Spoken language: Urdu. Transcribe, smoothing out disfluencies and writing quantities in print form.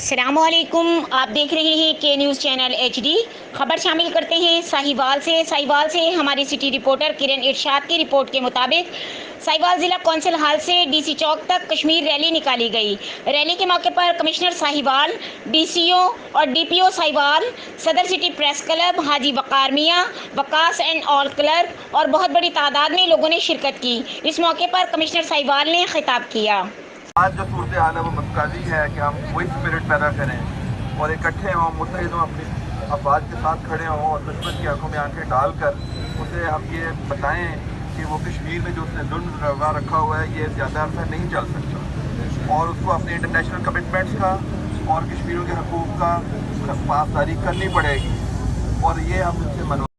السلام علیکم، آپ دیکھ رہے ہیں کے نیوز چینل ایچ ڈی۔ خبر شامل کرتے ہیں ساہیوال سے ہماری سٹی رپورٹر کرن ارشاد کی رپورٹ کے مطابق ساہیوال ضلع کونسل ہال سے ڈی سی چوک تک کشمیر ریلی نکالی گئی۔ ریلی کے موقع پر کمشنر ساہیوال، ڈی سی او اور ڈی پی او ساہیوال، صدر سٹی پریس کلب حاجی وقار میاں، وکاس اینڈ آل کلرک اور بہت بڑی تعداد میں لوگوں نے شرکت کی۔ اس موقع پر کمشنر ساہیوال نے خطاب کیا۔ آج جو صورتحال ہے وہ متقاضی ہے کہ ہم وہی اسپرٹ پیدا کریں اور اکٹھے ہوں، متحد ہوں، اپنے افواج کے ساتھ کھڑے ہوں اور دشمن کی آنکھوں میں آنکھیں ڈال کر اسے ہم یہ بتائیں کہ وہ کشمیر میں جو اس نے ظلم روا رکھا ہوا ہے یہ زیادہ عرصہ نہیں چل سکتا، اور اس کو اپنے انٹرنیشنل کمٹمنٹس کا اور کشمیریوں کے حقوق کا پاسداری کرنی پڑے گی، اور یہ ہم ان سے